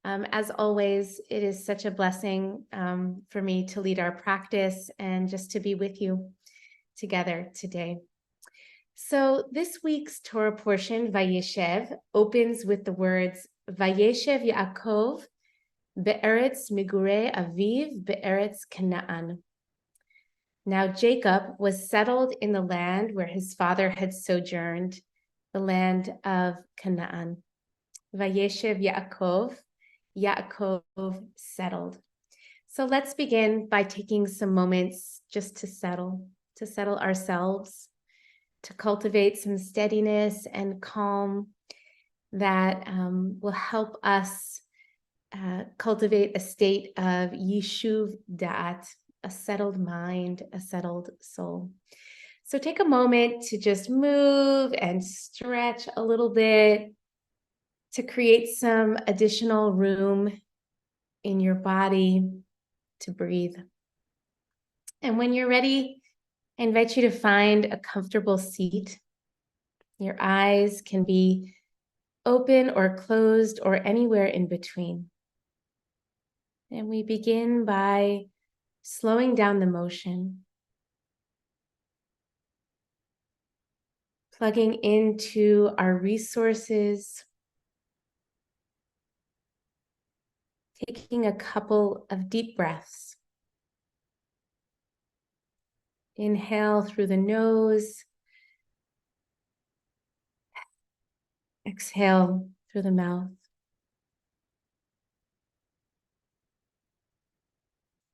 As always, it is such a blessing for me to lead our practice and just to be with you together today. So this week's Torah portion, Vayeshev, opens with the words, Vayeshev Yaakov be'eretz migurei aviv be'eretz Canaan. Now Jacob was settled in the land where his father had sojourned, the land of Canaan. Vayeshev Yaakov settled. So let's begin by taking some moments just to settle ourselves, to cultivate some steadiness and calm that will help us cultivate a state of yishuv da'at, a settled mind, a settled soul. So take a moment to just move and stretch a little bit to create some additional room in your body to breathe. And when you're ready, I invite you to find a comfortable seat. Your eyes can be open or closed or anywhere in between. And we begin by slowing down the motion, plugging into our resources, taking a couple of deep breaths. Inhale through the nose. Exhale through the mouth.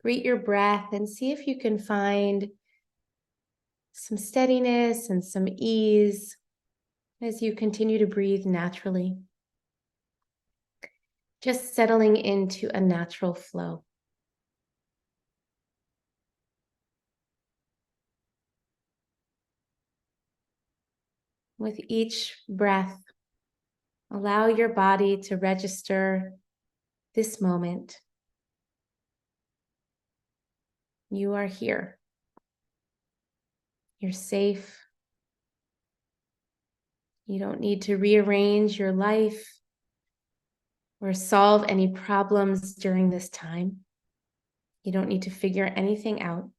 Greet your breath and see if you can find some steadiness and some ease as you continue to breathe naturally. Just settling into a natural flow. With each breath, allow your body to register this moment. You are here. You're safe. You don't need to rearrange your life or solve any problems during this time. You don't need to figure anything out.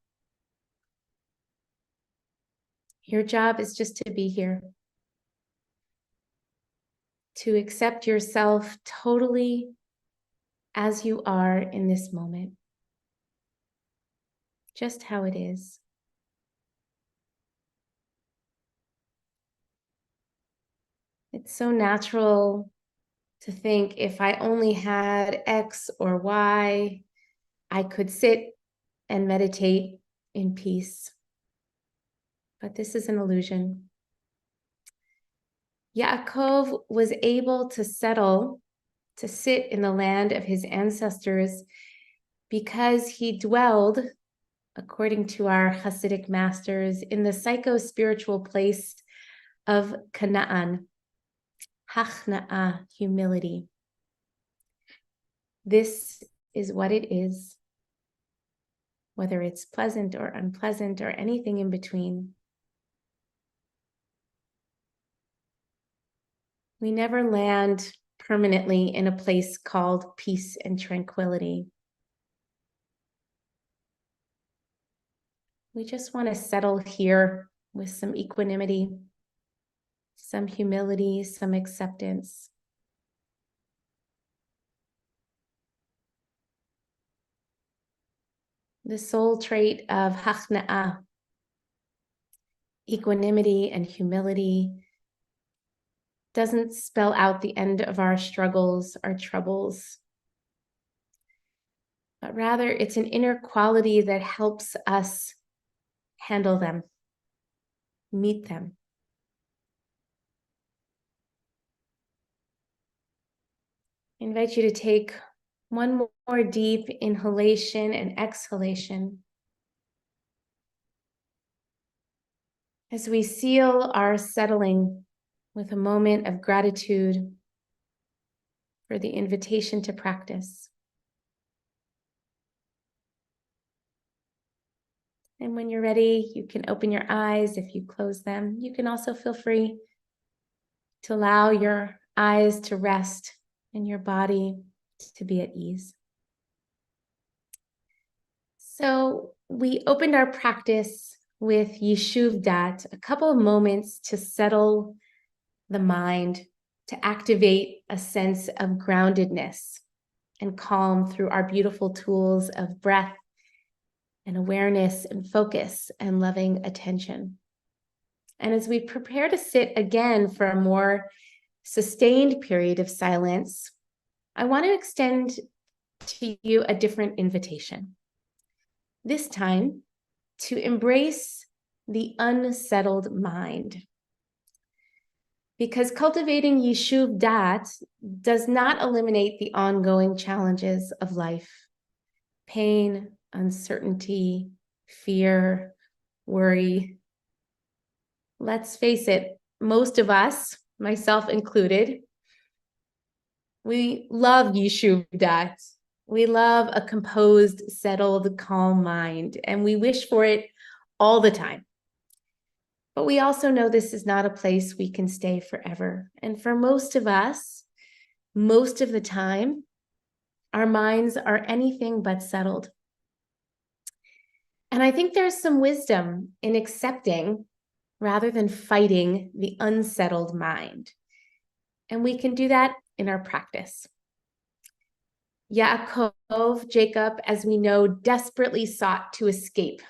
Your job is just to be here, to accept yourself totally as you are in this moment, just how it is. It's so natural to think if I only had X or Y, I could sit and meditate in peace. But this is an illusion. Yaakov was able to settle, to sit in the land of his ancestors because he dwelled, according to our Hasidic masters, in the psycho-spiritual place of Canaan, Hachna'ah, humility. This is what it is, whether it's pleasant or unpleasant or anything in between. We never land permanently in a place called peace and tranquility. We just want to settle here with some equanimity, some humility, some acceptance. The soul trait of Hachna'ah, equanimity and humility, doesn't spell out the end of our struggles, our troubles, but rather it's an inner quality that helps us handle them, meet them. I invite you to take one more deep inhalation and exhalation as we seal our settling with a moment of gratitude for the invitation to practice. And when you're ready, you can open your eyes. If you close them, you can also feel free to allow your eyes to rest in your body to be at ease. So we opened our practice with Yishuv Dat, a couple of moments to settle the mind, to activate a sense of groundedness and calm through our beautiful tools of breath and awareness and focus and loving attention. And as we prepare to sit again for a more sustained period of silence, I want to extend to you a different invitation. This time, to embrace the unsettled mind. Because cultivating Yishuv Dat does not eliminate the ongoing challenges of life: pain, uncertainty, fear, worry. Let's face it, most of us, myself included, we love Yishuv Dat. We love a composed, settled, calm mind, and we wish for it all the time. But we also know this is not a place we can stay forever. And for most of us, most of the time, our minds are anything but settled. And I think there's some wisdom in accepting rather than fighting the unsettled mind. And we can do that in our practice. Yaakov, Jacob, as we know, desperately sought to escape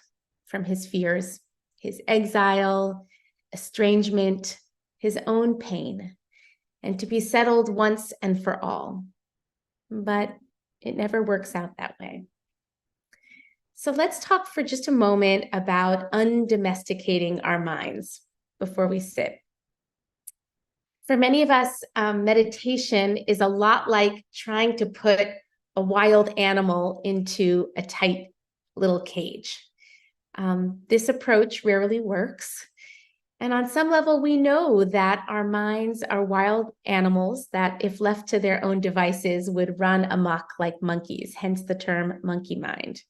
from his fears, his exile, estrangement, his own pain, and to be settled once and for all. But it never works out that way. So let's talk for just a moment about undomesticating our minds before we sit. For many of us, meditation is a lot like trying to put a wild animal into a tight little cage. This approach rarely works. And on some level, we know that our minds are wild animals that, if left to their own devices, would run amok like monkeys, hence the term monkey mind.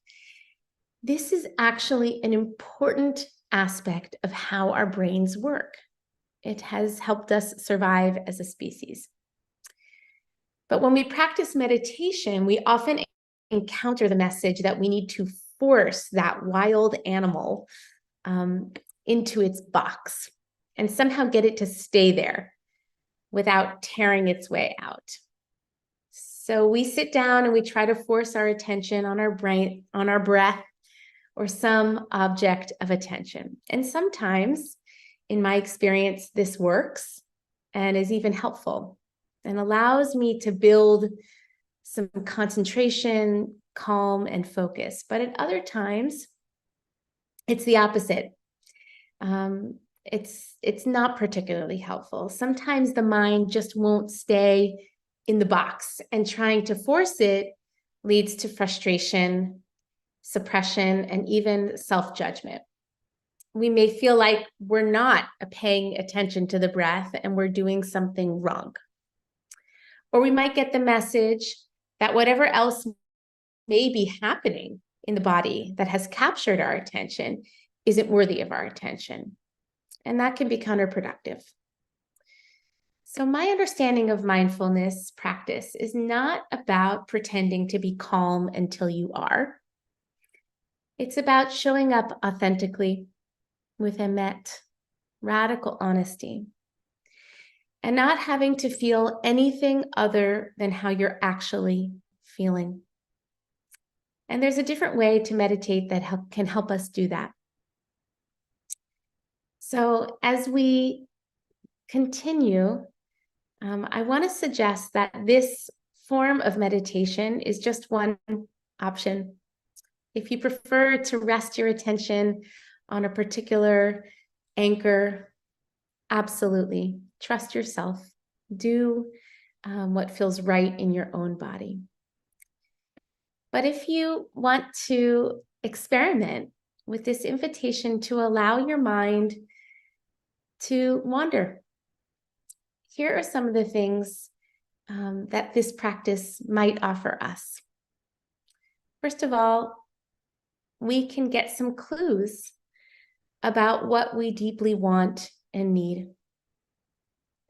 This is actually an important aspect of how our brains work. It has helped us survive as a species. But when we practice meditation, we often encounter the message that we need to force that wild animal into its box and somehow get it to stay there without tearing its way out. So we sit down and we try to force our attention on our brain, on our breath, or some object of attention. And sometimes, in my experience, this works and is even helpful and allows me to build some concentration, calm, and focus. But at other times, it's the opposite. It's not particularly helpful. Sometimes the mind just won't stay in the box, and trying to force it leads to frustration, suppression, and even self-judgment. We may feel like we're not paying attention to the breath and we're doing something wrong. Or we might get the message that whatever else may be happening in the body that has captured our attention isn't worthy of our attention. And that can be counterproductive. So my understanding of mindfulness practice is not about pretending to be calm until you are. It's about showing up authentically with emet, radical honesty, and not having to feel anything other than how you're actually feeling. And there's a different way to meditate that can help us do that. So as we continue, I want to suggest that this form of meditation is just one option. If you prefer to rest your attention on a particular anchor, absolutely. Trust yourself. Do what feels right in your own body. But if you want to experiment with this invitation to allow your mind to wander, here are some of the things that this practice might offer us. First of all, we can get some clues about what we deeply want and need.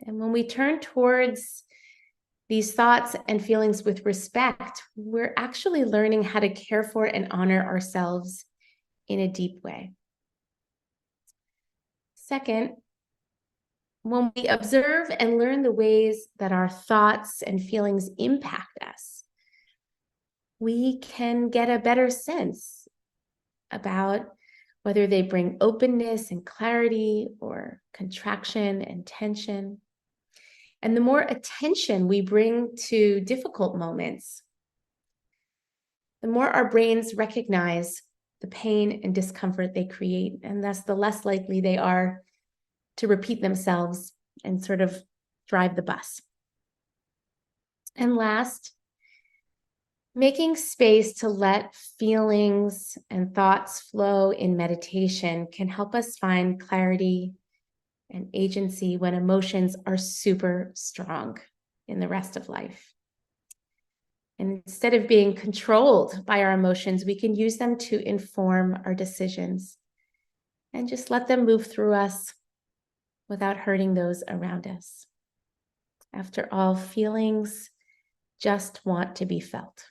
And when we turn towards these thoughts and feelings with respect, we're actually learning how to care for and honor ourselves in a deep way. Second, when we observe and learn the ways that our thoughts and feelings impact us, we can get a better sense about whether they bring openness and clarity or contraction and tension. And the more attention we bring to difficult moments, the more our brains recognize the pain and discomfort they create, and thus the less likely they are to repeat themselves and sort of drive the bus. And last, making space to let feelings and thoughts flow in meditation can help us find clarity and agency when emotions are super strong in the rest of life. And instead of being controlled by our emotions, we can use them to inform our decisions and just let them move through us without hurting those around us. After all, feelings just want to be felt.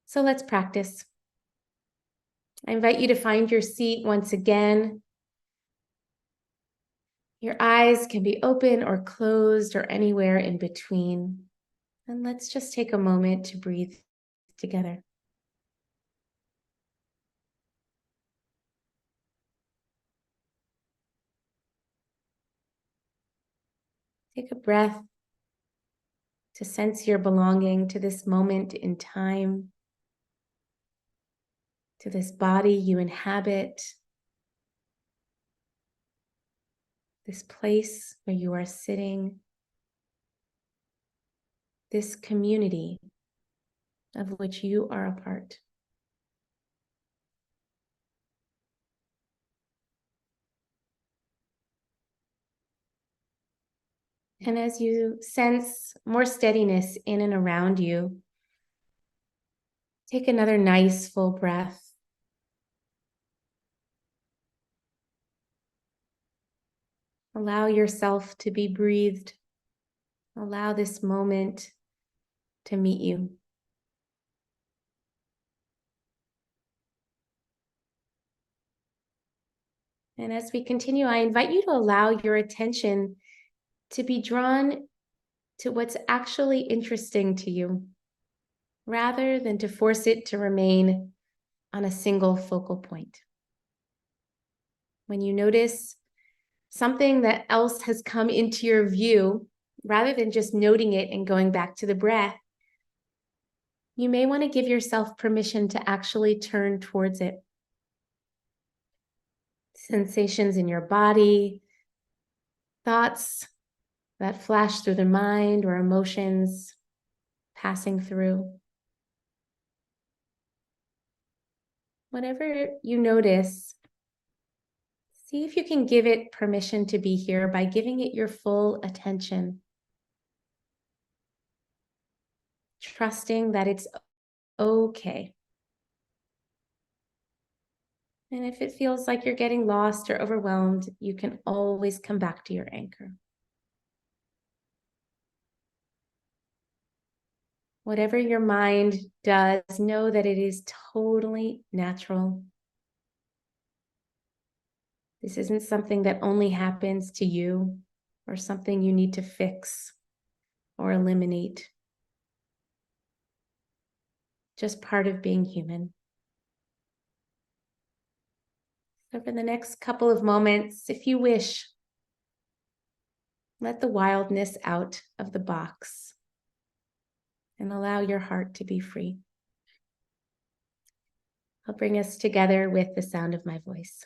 So let's practice. I invite you to find your seat once again. Your eyes can be open or closed or anywhere in between. And let's just take a moment to breathe together. Take a breath to sense your belonging to this moment in time, to this body you inhabit, this place where you are sitting, this community of which you are a part. And as you sense more steadiness in and around you, take another nice full breath. Allow yourself to be breathed. Allow this moment to meet you. And as we continue, I invite you to allow your attention to be drawn to what's actually interesting to you, rather than to force it to remain on a single focal point. When you notice something that else has come into your view, rather than just noting it and going back to the breath, you may want to give yourself permission to actually turn towards it. Sensations in your body, thoughts that flash through the mind, or emotions passing through. Whatever you notice, see if you can give it permission to be here by giving it your full attention. Trusting that it's okay. And if it feels like you're getting lost or overwhelmed, you can always come back to your anchor. Whatever your mind does, know that it is totally natural. This isn't something that only happens to you or something you need to fix or eliminate. Just part of being human. So for the next couple of moments, if you wish, let the wildness out of the box and allow your heart to be free. I'll bring us together with the sound of my voice.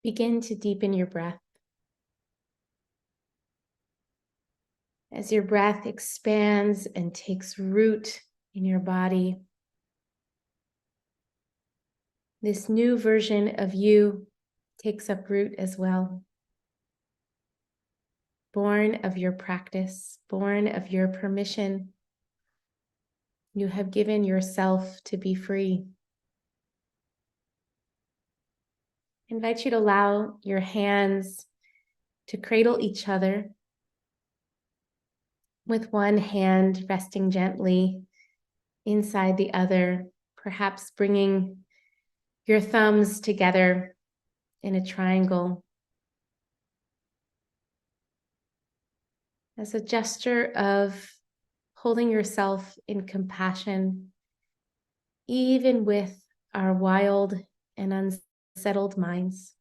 begin to deepen your breath. As your breath expands and takes root in your body, this new version of you takes up root as well. Born of your practice, born of your permission, you have given yourself to be free. I invite you to allow your hands to cradle each other, with one hand resting gently inside the other, perhaps bringing your thumbs together in a triangle as a gesture of holding yourself in compassion, even with our wild and unsettled minds.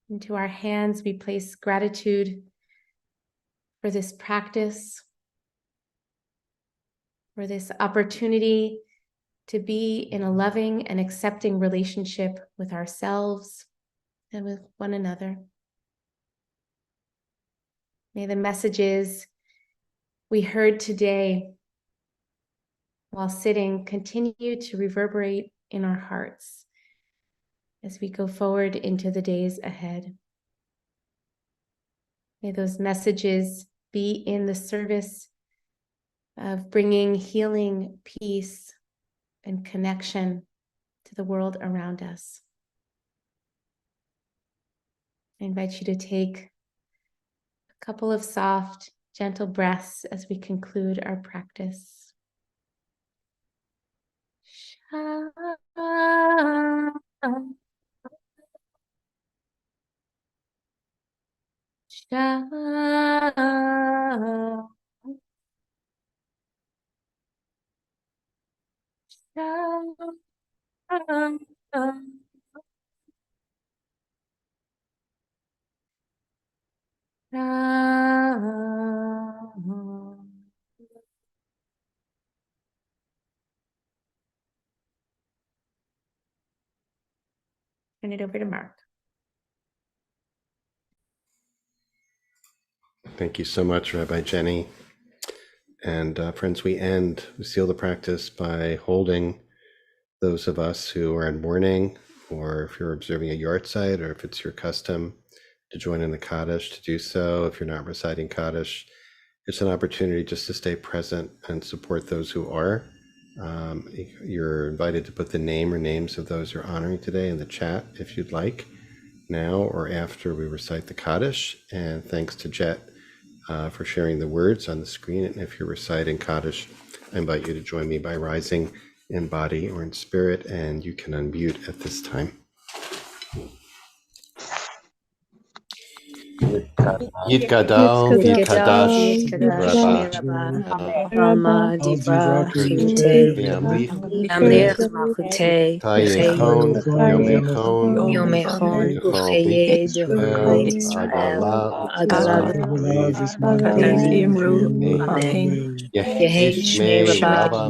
Into our hands, we place gratitude for this practice, for this opportunity to be in a loving and accepting relationship with ourselves and with one another. May the messages we heard today while sitting continue to reverberate in our hearts as we go forward into the days ahead. May those messages be in the service of bringing healing, peace, and connection to the world around us. I invite you to take a couple of soft, gentle breaths as we conclude our practice. Turn it over to Mark. Thank you so much, Rabbi Jenny. And friends, we seal the practice by holding those of us who are in mourning, or if you're observing a yard site, or if it's your custom to join in the Kaddish, to do so. If you're not reciting Kaddish, it's an opportunity just to stay present and support those who are. You're invited to put the name or names of those you're honoring today in the chat if you'd like, now or after we recite the Kaddish. And thanks to Jet for sharing the words on the screen. And if you're reciting Kaddish, I invite you to join me by rising in body or in spirit, and you can unmute at this time. Yitgadal v'yitkadash Rabba Alma Divra Chiyute Amir Malchute Tayechon Yomechon Yomechon Beit Ucheye Israel Dechukei Israel Adala Adalad Kadim Amen Yehi Shmei Shmei Rabba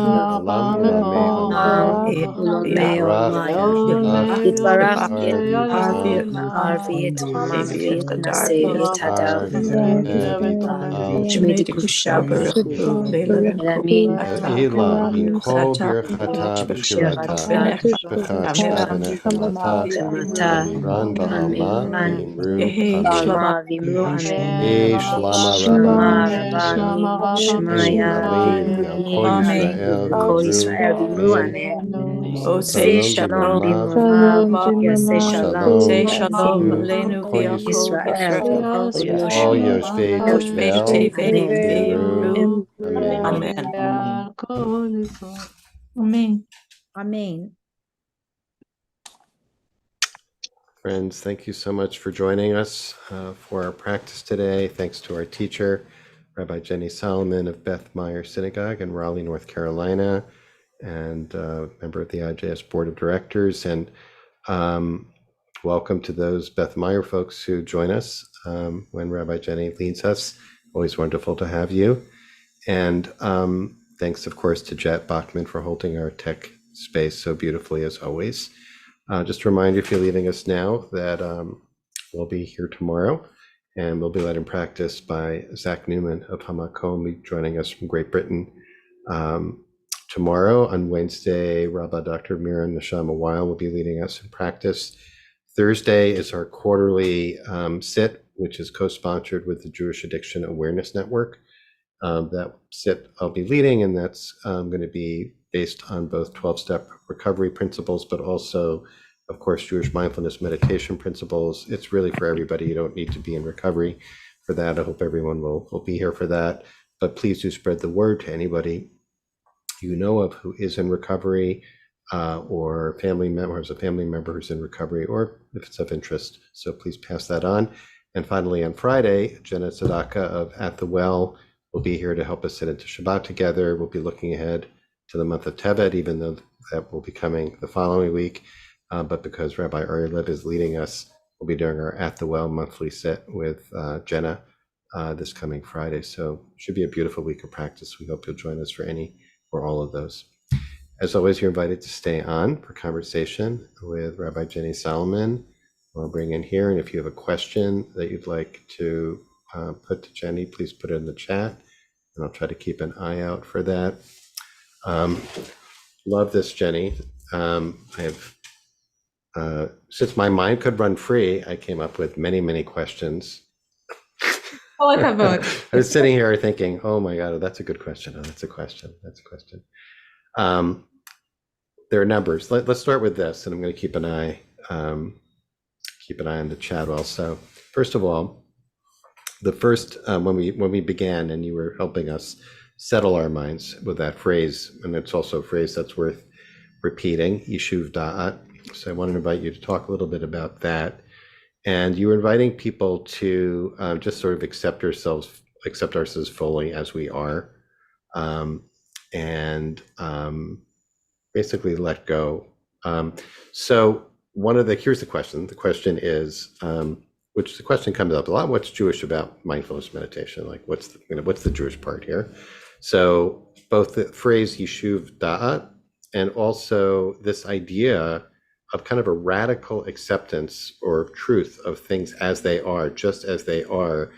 Rabba Mehorav Olam Olamei Ulame Yitbarach Olamaya Yitbarach Yitbarach Arviet Marviet Nase Yitadav Shmei Dikusha Baruch Elamin Ela Mikol Birchata B'Shirata B'Chatcha V'Nechamata Amiran Ba'alma V'Imru Amen. Alma Vimru Amen Shlama Shlama Rabba Rabami Shemaya Yisraelim Kol Vimru Yisrael Kol V'Imru Israel Vimru Amen. Amen Say Shalom Shalom Bimromav Bimromav Yaseh Shalom Shalom Kol Israel V'Kol All Yoshem Yoshvei Yoshvei Tevel Tevel V'Imru Amen. Amen. Amen. Friends, thank you so much for joining us for our practice today. Thanks to our teacher, Rabbi Jenny Solomon of Beth Meyer Synagogue in Raleigh, North Carolina, and member of the IJS Board of Directors. And welcome to those Beth Meyer folks who join us when Rabbi Jenny leads us. Always wonderful to have you. And thanks, of course, to Jet Bachman for holding our tech space so beautifully as always. Just a reminder, if you're leaving us now, that we'll be here tomorrow, and we'll be led in practice by Zach Newman of Hamakom, joining us from Great Britain. Tomorrow, on Wednesday, Rabbi Dr. Miran Neshama Weil will be leading us in practice. Thursday is our quarterly sit, which is co-sponsored with the Jewish Addiction Awareness Network. That sit I'll be leading, and that's going to be based on both 12-step recovery principles, but also, of course, Jewish mindfulness meditation principles. It's really for everybody. You don't need to be in recovery for that. I hope everyone will be here for that. But please do spread the word to anybody you know of who is in recovery, or family members, a family member who's in recovery, or if it's of interest. So please pass that on. And finally, on Friday, Jenna Tzedaka of At the Well will be here to help us sit into Shabbat together. We'll be looking ahead to the month of Tevet, even though that will be coming the following week. But because Rabbi Ari Lev is leading us, we'll be doing our At the Well monthly sit with Jenna this coming Friday. So it should be a beautiful week of practice. We hope you'll join us for any or all of those. As always, you're invited to stay on for conversation with Rabbi Jenny Solomon. I'll bring in here, and if you have a question that you'd like to put to Jenny, please put it in the chat, and I'll try to keep an eye out for that. Love this, Jenny. I have, since my mind could run free, I came up with many questions. I was sitting here thinking, oh my God, that's a good question. Oh, that's a question. That's a question. There are numbers. Let's start with this, and I'm going to keep an eye on the chat also. First of all, the first when we began, and you were helping us settle our minds with that phrase, and it's also a phrase that's worth repeating, Yishuv Da'at. So I want to invite you to talk a little bit about that. And you were inviting people to just sort of accept ourselves fully as we are, and basically let go. So here's the question. The question is, which the question comes up a lot: what's Jewish about mindfulness meditation? Like, what's the Jewish part here? So both the phrase Yishuv Da'at and also this idea of kind of a radical acceptance or truth of things as they are, just as they are,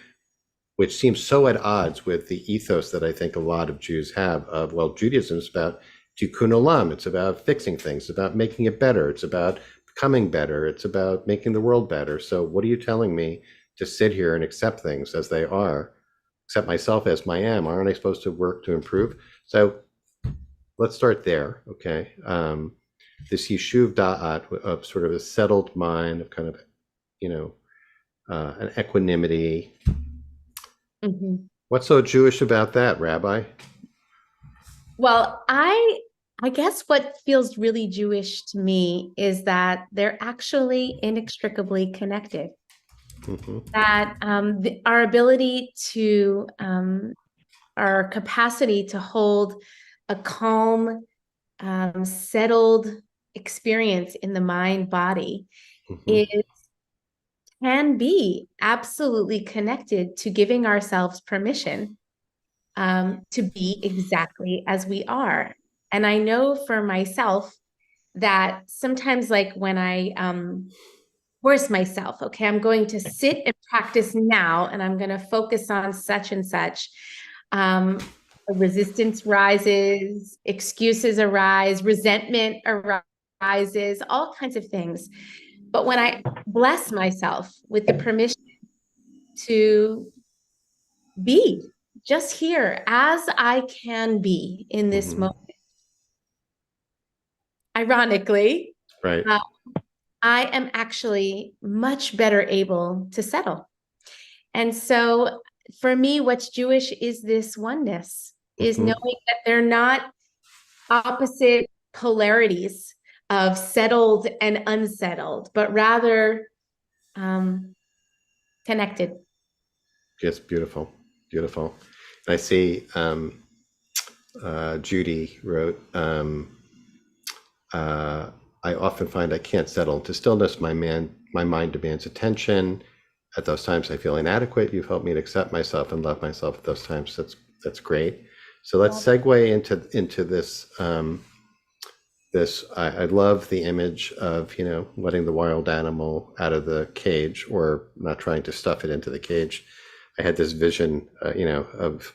which seems so at odds with the ethos that I think a lot of Jews have of, well, Judaism is about tikkun olam, it's about fixing things, it's about making it better, it's about becoming better, it's about making the world better. So what are you telling me to sit here and accept things as they are, accept myself as I am? Aren't I supposed to work to improve? So let's start there, okay? This Yishuv Da'at of sort of a settled mind, of kind of, an equanimity. Mm-hmm. What's so Jewish about that, Rabbi? Well, I guess what feels really Jewish to me is that they're actually inextricably connected. Mm-hmm. That our ability to, our capacity to hold a calm, settled experience in the mind body mm-hmm. Can be absolutely connected to giving ourselves permission to be exactly as we are. And I know for myself that sometimes, like when I force myself, okay, I'm going to sit and practice now, and I'm going to focus on such and such. Resistance rises, excuses arise, resentment arises, all kinds of things. But when I bless myself with the permission to be just here as I can be in this mm-hmm. moment, ironically, right. I am actually much better able to settle. And so for me, what's Jewish is this oneness, is mm-hmm. knowing that they're not opposite polarities of settled and unsettled, but rather connected. Yes, beautiful, beautiful. I see Judy wrote, I often find I can't settle into stillness. My mind demands attention. At those times I feel inadequate. You've helped me to accept myself and love myself at those times. That's great. So let's segue into this I love the image of, letting the wild animal out of the cage, or not trying to stuff it into the cage. I had this vision, of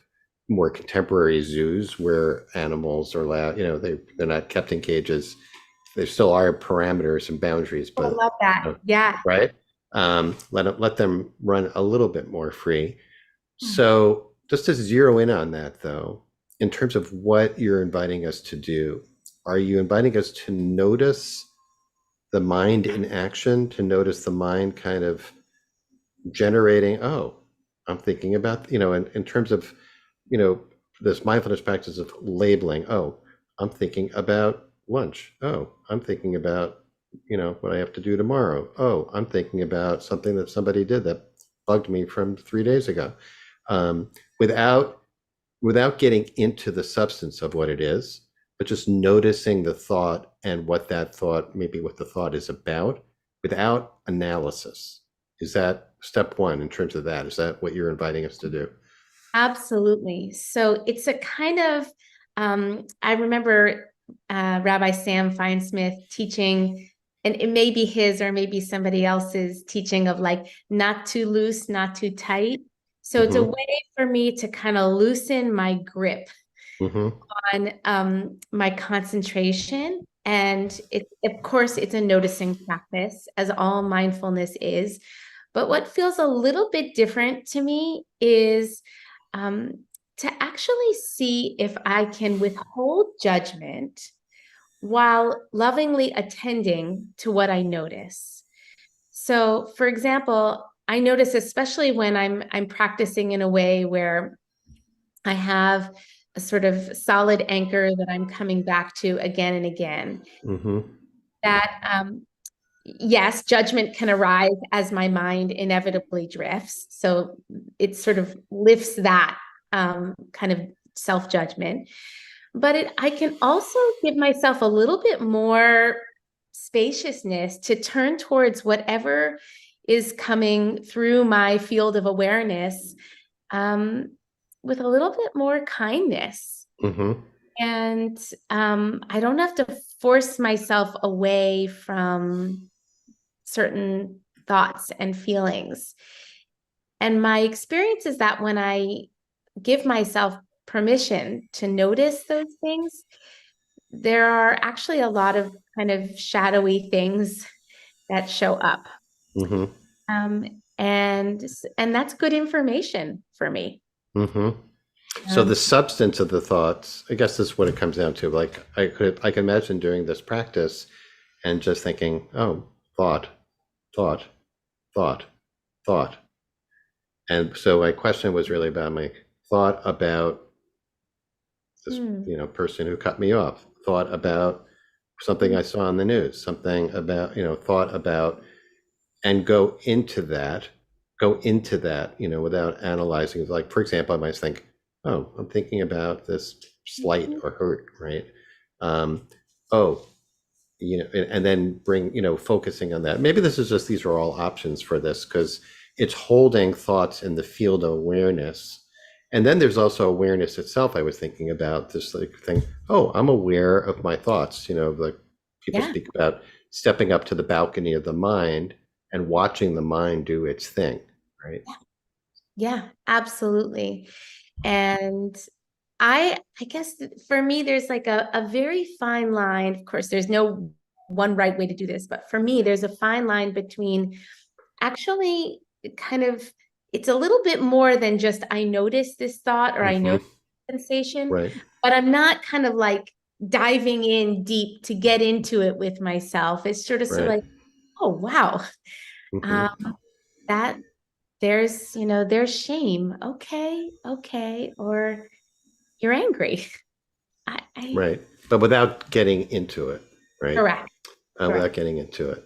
more contemporary zoos where animals are allowed, they're not kept in cages. There still are parameters and boundaries, I but love that. Yeah. right. Let them run a little bit more free. Hmm. So just to zero in on that, though, in terms of what you're inviting us to do, are you inviting us to notice the mind in action, to notice the mind kind of generating, oh, I'm thinking about, in terms of, you know, this mindfulness practice of labeling, oh, I'm thinking about lunch. Oh, I'm thinking about, what I have to do tomorrow. Oh, I'm thinking about something that somebody did that bugged me from 3 days ago. Um, without getting into the substance of what it is, but just noticing the thought and what that thought, maybe what the thought is about, without analysis. Is that step one in terms of that? Is that what you're inviting us to do? Absolutely. So it's a kind of, I remember Rabbi Sam Feinsmith teaching, and it may be his or maybe somebody else's teaching of like not too loose, not too tight. So it's a Mm-hmm. way for me to kind of loosen my grip Mm-hmm. on my concentration. And of course, it's a noticing practice, as all mindfulness is. But what feels a little bit different to me is to actually see if I can withhold judgment while lovingly attending to what I notice. So, for example, I notice, especially when I'm practicing in a way where I have a sort of solid anchor that I'm coming back to again and again, Mm-hmm. that yes, judgment can arise as my mind inevitably drifts. So it sort of lifts that kind of self-judgment. But I can also give myself a little bit more spaciousness to turn towards whatever is coming through my field of awareness um, with a little bit more kindness. Mm-hmm. And I don't have to force myself away from certain thoughts and feelings. And my experience is that when I give myself permission to notice those things, there are actually a lot of kind of shadowy things that show up. Mm-hmm. And that's good information for me. Mm-hmm. So Um, the substance of the thoughts, I guess this is what it comes down to. Like I can imagine doing this practice and just thinking, oh, thought, thought, thought, thought. And so my question was really about my thought about this, hmm, person who cut me off, thought about something I saw on the news, something about, thought about, and go into that, without analyzing. Like, for example, I might think, oh, I'm thinking about this slight or hurt, right? Um, oh, and then bring, focusing on that. Maybe these are all options for this because it's holding thoughts in the field of awareness. And then there's also awareness itself. I was thinking about this like thing, oh, I'm aware of my thoughts, like people yeah, speak about stepping up to the balcony of the mind and watching the mind do its thing, right? yeah, absolutely. And I guess for me, there's like a very fine line. Of course, there's no one right way to do this, but for me, there's a fine line between actually kind of, it's a little bit more than just I noticed this thought or I Mm-hmm. noticed this sensation, Right. but I'm not kind of like diving in deep to get into it with myself. It's sort of Right. like, oh wow, Mm-hmm. um, that there's shame. Okay, or you're angry. I Right. But without getting into it, right? correct, Without correct. getting into it.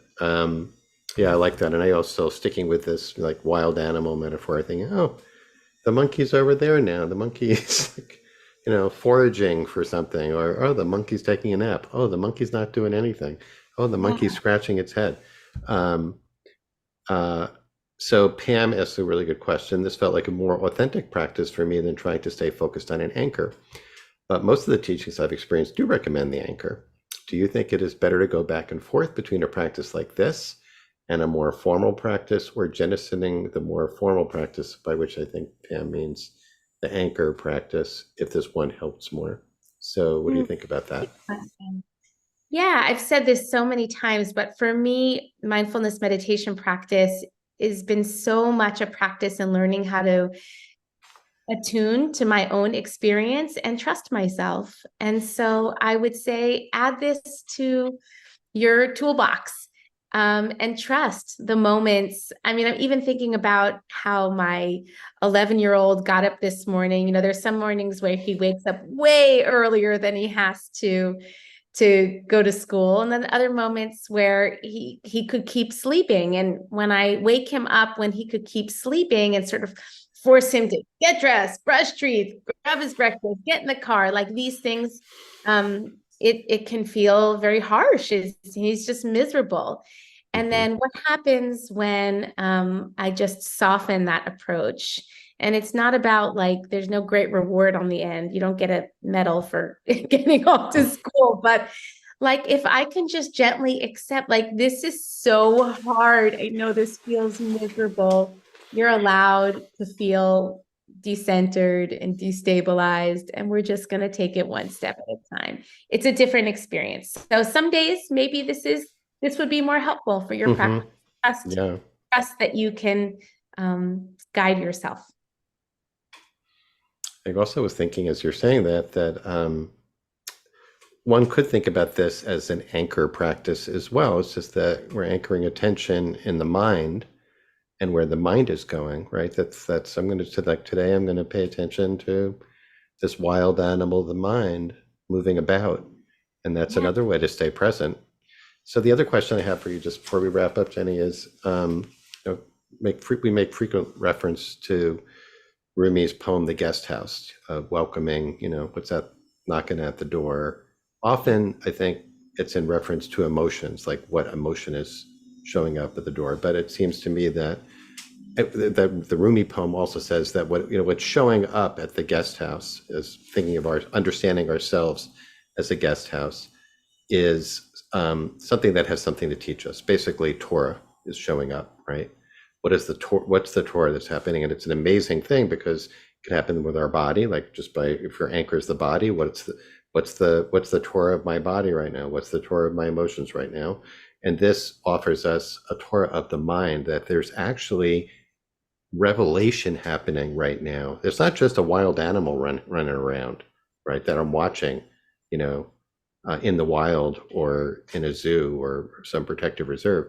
Yeah, I like that. And I also sticking with this like wild animal metaphor, thinking, oh, the monkey's over there now. The monkey's like, foraging for something, or oh, the monkey's taking a nap. Oh, the monkey's not doing anything. Oh, the monkey's Yeah. scratching its head. Um, uh, so Pam asked a really good question. This felt like a more authentic practice for me than trying to stay focused on an anchor. But most of the teachings I've experienced do recommend the anchor. do you think it is better to go back and forth between a practice like this and a more formal practice, or jettisoning the more formal practice, by which I think Pam means the anchor practice, if this one helps more? So what do you think about that? Yeah, I've said this so many times, but for me, mindfulness meditation practice has been so much a practice in learning how to attune to my own experience and trust myself. And so I would say add this to your toolbox, and trust the moments. I mean, I'm even thinking about how my 11-year-old got up this morning. There's some mornings where he wakes up way earlier than he has to go to school, and then other moments where he could keep sleeping. And when I wake him up when he could keep sleeping and sort of force him to get dressed, brush teeth, grab his breakfast, get in the car, like these things, it can feel very harsh. He's just miserable. And then what happens when I just soften that approach? And it's not about, like, there's no great reward on the end. You don't get a medal for getting off to school. But like, if I can just gently accept, like, this is so hard. I know this feels miserable. You're allowed to feel decentered and destabilized, and we're just going to take it one step at a time. It's a different experience. So some days maybe this would be more helpful for your practice. Trust that you can guide yourself. I also was thinking, as you're saying that one could think about this as an anchor practice as well. It's just that we're anchoring attention in the mind and where the mind is going, right? That's I'm going to, like today, I'm going to pay attention to this wild animal, the mind, moving about. And that's another way to stay present. So the other question I have for you, just before we wrap up, Jenny, is we make frequent reference to Rumi's poem, The Guest House, welcoming, what's that knocking at the door? Often, I think it's in reference to emotions, like what emotion is showing up at the door. But it seems to me that the Rumi poem also says that what's showing up at the guest house is thinking of understanding ourselves as a guest house is something that has something to teach us. Basically, Torah is showing up, right? What's the Torah that's happening? And it's an amazing thing because it can happen with our body, like just by, if your anchor is the body, what's the Torah of my body right now? What's the Torah of my emotions right now? And this offers us a Torah of the mind, that there's actually revelation happening right now. There's not just a wild animal running around, right, that I'm watching, in the wild or in a zoo or some protective reserve.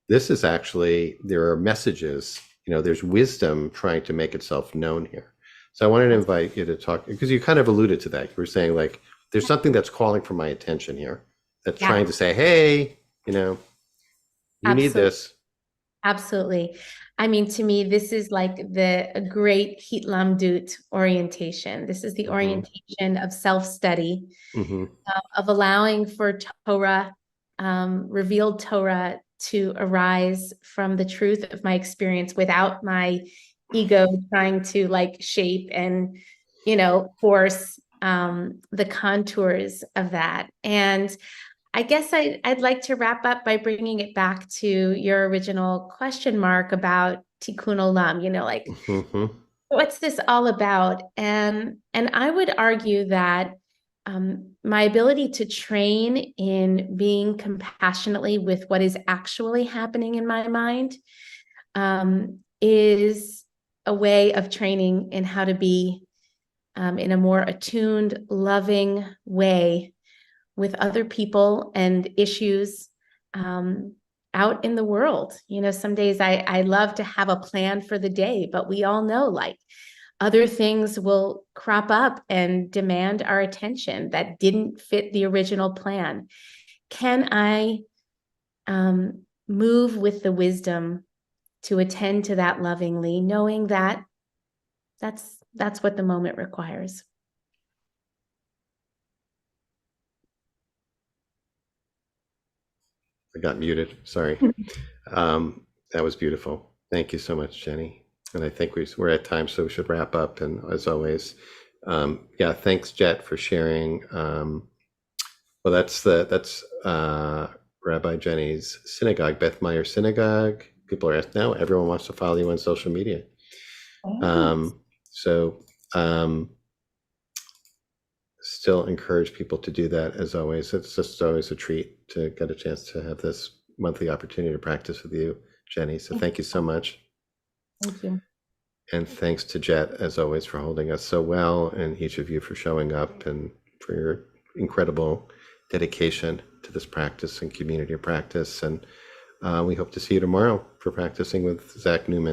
This is actually, there are messages, there's wisdom trying to make itself known here. So I wanted to invite you to talk, because you kind of alluded to that. You were saying, like, there's something that's calling for my attention here, that's trying to say, hey, you need this. Absolutely. I mean, to me, this is like a great Hitlamdut orientation. This is the orientation of self-study, of allowing for Torah, revealed Torah, to arise from the truth of my experience without my ego trying to, like, shape and, force the contours of that. And I guess I'd like to wrap up by bringing it back to your original question, Mark, about tikkun olam, what's this all about? And I would argue that my ability to train in being compassionately with what is actually happening in my mind is a way of training in how to be in a more attuned, loving way with other people and issues out in the world. Some days I love to have a plan for the day, but we all know, like, other things will crop up and demand our attention that didn't fit the original plan. Can I move with the wisdom to attend to that lovingly, knowing that that's what the moment requires? I got muted. Sorry. That was beautiful. Thank you so much, Jenny. And I think we're at time, so we should wrap up. And as always, thanks, Jet, for sharing Well, that's Rabbi Jenny's synagogue, Beth Meyer Synagogue. People are asking now. Everyone wants to follow you on social media. So still encourage people to do that as always. It's just always a treat to get a chance to have this monthly opportunity to practice with you, Jenny. So thank you so much. Thank you. And thanks to Jet, as always, for holding us so well, and each of you for showing up and for your incredible dedication to this practice and community of practice. And we hope to see you tomorrow for practicing with Zach Newman.